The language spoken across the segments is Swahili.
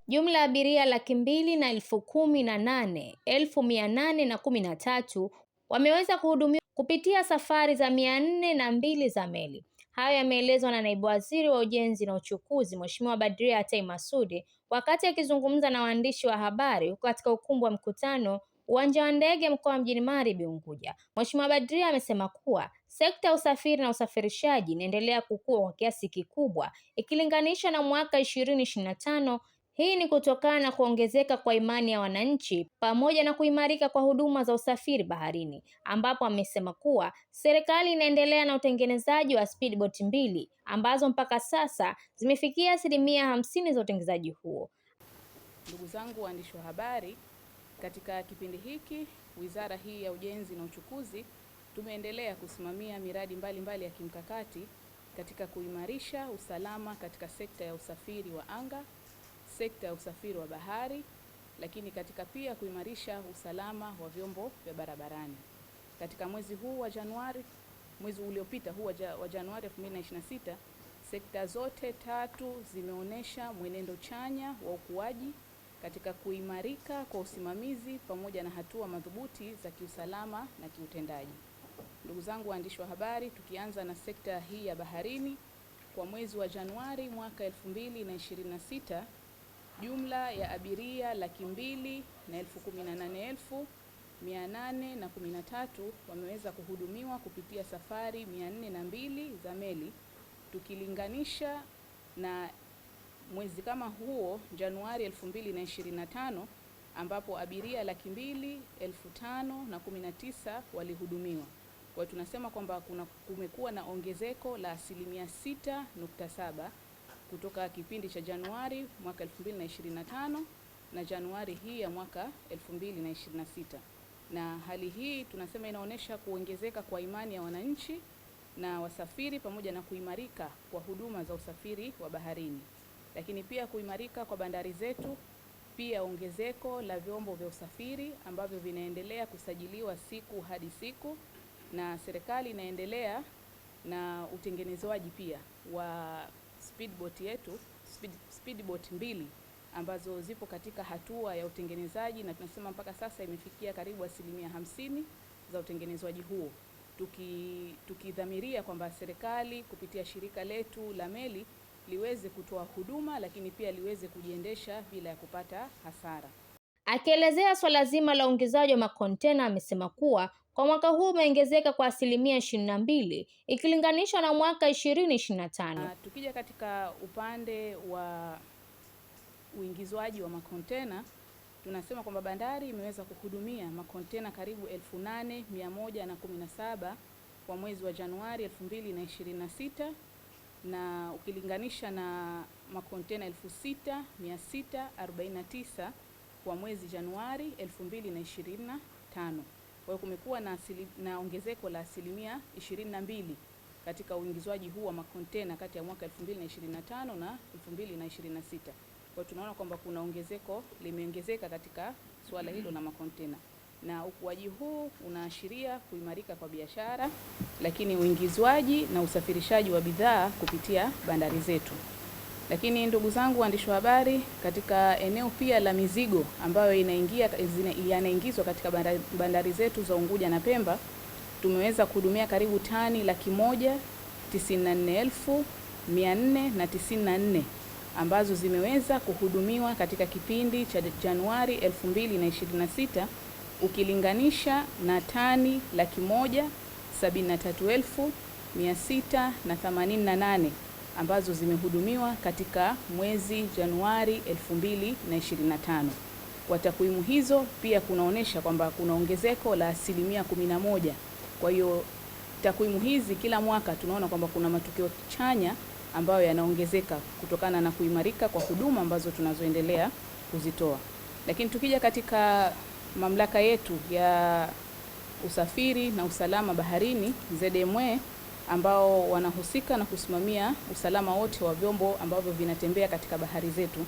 Jumla ya abiria 218,813 wameweza kuhudumiwa kupitia safari za 402 za meli. Hayo yameelezwa na Naibu Waziri wa Ujenzi na Uchukuzi, Mheshimiwa Badria Attai Masoud wakati akizungumza na waandishi wa habari katika ukumbi wa mkutano Uwanja wa Ndege mkoa wa Mjini Magharibi Unguja. Mheshimiwa Badria amesema kuwa sekta ya usafiri na usafirishaji inaendelea kukua kwa kiasi kikubwa ikilinganishwa na mwaka 2025. Hii ni kutokana na kuongezeka kwa imani ya wananchi pamoja na kuimarika kwa huduma za usafiri baharini, ambapo amesema kuwa serikali inaendelea na utengenezaji wa speedboat 2 ambazo mpaka sasa zimefikia 50% za utengenezaji huo. Ndugu zangu waandishi wa habari, katika kipindi hiki Wizara hii ya Ujenzi na Uchukuzi tumeendelea kusimamia miradi mbalimbali ya kimkakati katika kuimarisha usalama katika sekta ya usafiri wa anga, sekta ya usafiri wa bahari, lakini katika pia kuimarisha usalama wa vyombo vya barabarani. Katika mwezi huu wa Januari, mwezi uliopita huu wa Januari 2026, sekta zote tatu zimeonyesha mwenendo chanya wa ukuaji katika kuimarika kwa usimamizi pamoja na hatua madhubuti za kiusalama na kiutendaji. Ndugu zangu waandishi wa habari, tukianza na sekta hii ya baharini, kwa mwezi wa Januari mwaka 2026, jumla ya abiria 218,813 wameweza kuhudumiwa kupitia safari 402 za meli, tukilinganisha na mwezi kama huo Januari 2025 ambapo abiria 205,019 walihudumiwa. Kwa tunasema kwamba kumekuwa na ongezeko la 6.7 kutoka kipindi cha Januari mwaka 2025 na Januari hii ya mwaka 2026. Na hali hii tunasema inaonyesha kuongezeka kwa imani ya wananchi na wasafiri pamoja na kuimarika kwa huduma za usafiri wa baharini. Lakini pia kuimarika kwa bandari zetu, pia ongezeko la vyombo vya usafiri ambavyo vinaendelea kusajiliwa siku hadi siku, na serikali inaendelea na utengenezaji pia wa speedboat 2 ambazo zipo katika hatua ya utengenezaji, na tunasema mpaka sasa imefikia karibu 50% za utengenezaji huo, tukidhamiria kwamba serikali kupitia shirika letu la meli liweze kutoa huduma lakini pia liweze kujiendesha bila ya kupata hasara. Akielezea swala zima la ongezaji wa makontena, amesema kuwa kwa mwaka huu umeongezeka kwa 22% ikilinganishwa na mwaka 2025. Tukija katika upande wa uingizwaji wa makontena, tunasema kwamba bandari imeweza kuhudumia makontena karibu 8,117 kwa mwezi wa Januari 2026, na ukilinganisha na makontena 6,649 kwa mwezi Januari 2025. Kwa hiyo kumekuwa na ongezeko la 22% katika uingizwaji huu wa makontena kati ya mwaka 2025 na 2026. Kwa hiyo tunaona kwamba kuna limeongezeka katika suala hilo la makontena, na ukuaji huu unaashiria kuimarika kwa biashara, lakini uingizwaji na usafirishaji wa bidhaa kupitia bandari zetu. Lakini ndugu zangu waandishi wa habari, katika eneo pia la mizigo ambayo yanaingizwa katika bandari zetu za Unguja na Pemba, tumeweza kuhudumia karibu tani 194,494 ambazo zimeweza kuhudumiwa katika kipindi cha Januari 2026 ukilinganisha na tani 173,688 ambazo zimehudumiwa katika mwezi Januari 2025. Kwa takwimu hizo pia kunaonesha kwamba kuna ongezeko la 11%. Kwa hiyo takwimu hizi kila mwaka tunaona kwamba kuna matukio chanya ambayo yanaongezeka kutokana na kuimarika kwa huduma ambazo tunazoendelea kuzitoa. Lakini tukija katika mamlaka yetu ya usafiri na usalama baharini ZMW, ambao wanahusika na kusimamia usalama wote wa vyombo ambavyo vinatembea katika bahari zetu,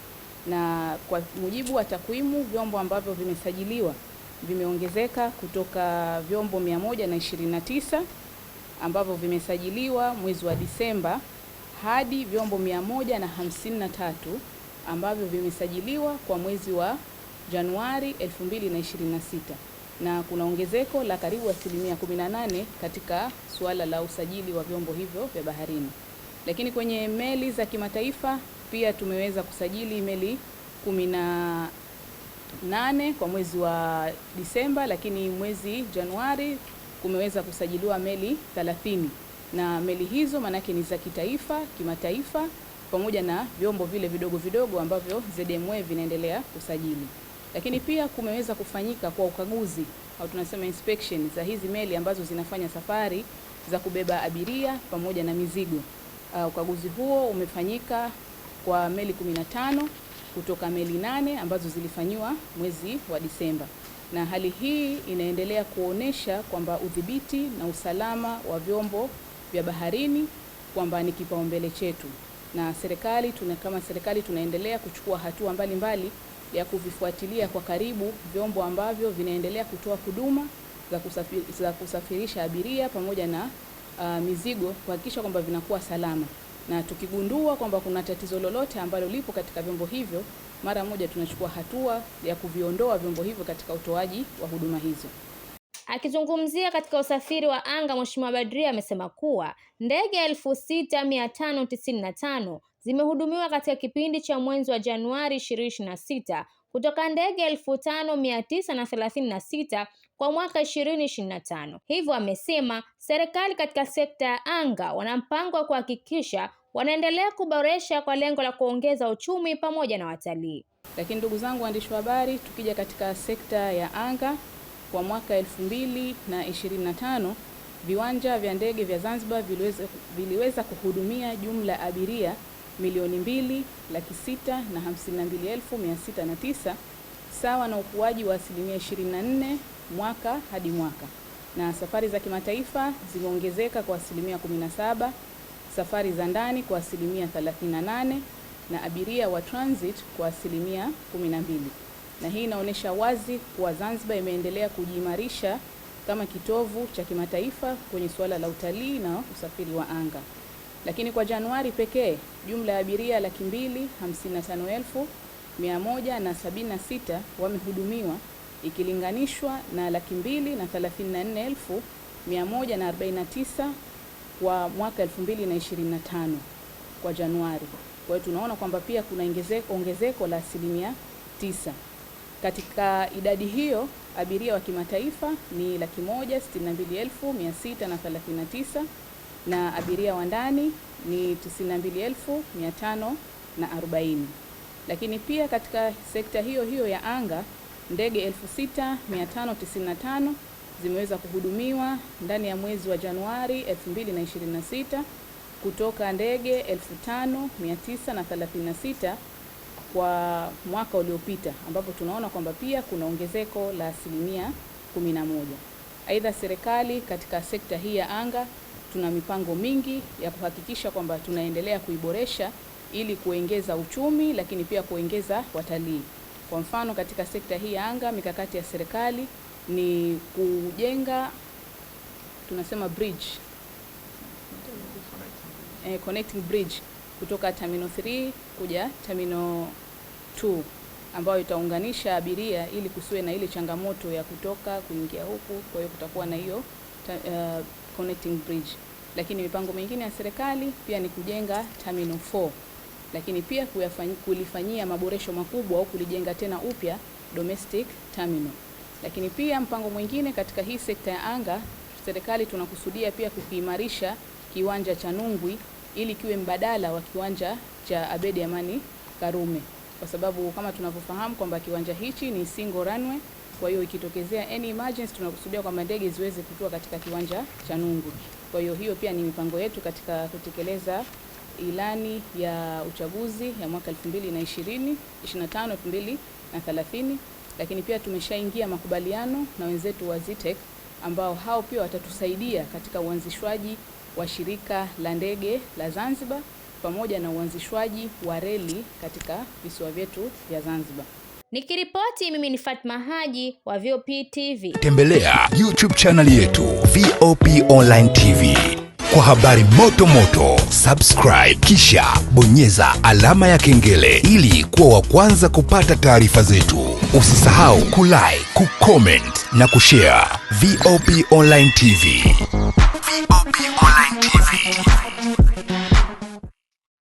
na kwa mujibu wa takwimu vyombo ambavyo vimesajiliwa vimeongezeka kutoka vyombo 129 ambavyo vimesajiliwa mwezi wa Disemba hadi vyombo 153 ambavyo vimesajiliwa kwa mwezi wa Januari 2026, na kuna ongezeko la karibu 18% katika suala la usajili wa vyombo hivyo vya baharini. Lakini kwenye meli za kimataifa pia tumeweza kusajili meli 18 kwa mwezi wa Disemba, lakini mwezi Januari kumeweza kusajiliwa meli 30, na meli hizo manake ni za kitaifa, kimataifa, pamoja na vyombo vile vidogo vidogo ambavyo ZMW vinaendelea kusajili. Lakini pia kumeweza kufanyika kwa ukaguzi au tunasema inspection za hizi meli ambazo zinafanya safari za kubeba abiria pamoja na mizigo. Ukaguzi huo umefanyika kwa meli 15 kutoka meli 8 ambazo zilifanywa mwezi wa Disemba, na hali hii inaendelea kuonesha kwamba udhibiti na usalama wa vyombo vya baharini kwamba ni kipaumbele chetu, na kama serikali tunaendelea kuchukua hatua mbalimbali ya kuvifuatilia kwa karibu vyombo ambavyo vinaendelea kutoa huduma za kusafirisha abiria pamoja na mizigo, kuhakikisha kwamba vinakuwa salama, na tukigundua kwamba kuna tatizo lolote ambalo lipo katika vyombo hivyo, mara moja tunachukua hatua ya kuviondoa vyombo hivyo katika utoaji wa huduma hizo. Akizungumzia katika usafiri wa anga, Mheshimiwa Badria amesema kuwa ndege 6595 zimehudumiwa katika kipindi cha mwezi wa Januari 2026 kutoka ndege 5936 kwa mwaka 2025. Hivyo amesema serikali katika sekta ya anga wana mpango wa kuhakikisha wanaendelea kuboresha kwa lengo la kuongeza uchumi pamoja na watalii. Lakini ndugu zangu waandishi wa habari, tukija katika sekta ya anga kwa mwaka 2025, viwanja vya ndege vya Zanzibar viliweza kuhudumia jumla abiria 2,652,609 sawa na ukuaji wa 24% mwaka hadi mwaka, na safari za kimataifa zimeongezeka kwa 17%, safari za ndani kwa 38%, na abiria wa transit kwa 12%. Na hii inaonyesha wazi kuwa Zanzibar imeendelea kujiimarisha kama kitovu cha kimataifa kwenye suala la utalii na usafiri wa anga. Lakini kwa Januari pekee jumla ya abiria 255,176 wamehudumiwa ikilinganishwa na 234,149 kwa mwaka 2025 kwa Januari. Kwa hiyo tunaona kwamba pia kuna ongezeko la 9%. Katika idadi hiyo abiria wa kimataifa ni 162,639 na abiria wa ndani ni 92,540. Lakini pia katika sekta hiyo hiyo ya anga ndege 6,595 zimeweza kuhudumiwa ndani ya mwezi wa Januari 2026 kutoka ndege 5,936 kwa mwaka uliopita, ambapo tunaona kwamba pia kuna ongezeko la 11%. Aidha, serikali katika sekta hii ya anga tuna mipango mingi ya kuhakikisha kwamba tunaendelea kuiboresha ili kuongeza uchumi, lakini pia kuongeza watalii. Kwa mfano, katika sekta hii ya anga mikakati ya serikali ni kujenga tunasema connecting bridge kutoka Terminal 3 kuja Terminal 2 ambayo itaunganisha abiria ili kusiwe na ile changamoto ya kutoka kuingia huku. Kwa hiyo kutakuwa na hiyo connecting bridge. Lakini mipango mingine ya serikali pia ni kujenga Terminal 4, lakini pia kulifanyia maboresho makubwa au kulijenga tena upya domestic terminal. Lakini pia mpango mwingine katika hii sekta ya anga, serikali tunakusudia pia kukiimarisha kiwanja cha Nungwi ili kiwe mbadala wa kiwanja cha Abedi Amani Karume, kwa sababu kama tunavyofahamu kwamba kiwanja hichi ni single runway. Kwa hiyo ikitokezea any emergency tunakusudia kwamba ndege ziweze kutua katika kiwanja cha Nungwi. Kwa hiyo hiyo pia ni mipango yetu katika kutekeleza ilani ya uchaguzi ya mwaka 2025-2030, lakini pia tumeshaingia makubaliano na wenzetu wa ZITEC ambao hao pia watatusaidia katika uanzishwaji wa shirika la ndege la Zanzibar pamoja na uanzishwaji wa reli katika visiwa vyetu vya Zanzibar. Nikiripoti mimi ni Fatma Haji wa VOP TV. Tembelea YouTube channel yetu VOP Online TV. kwa habari moto moto. Subscribe kisha bonyeza alama ya kengele ili kuwa wa kwanza kupata taarifa zetu. Usisahau kulike, kucomment na kushare. VOP Online TV.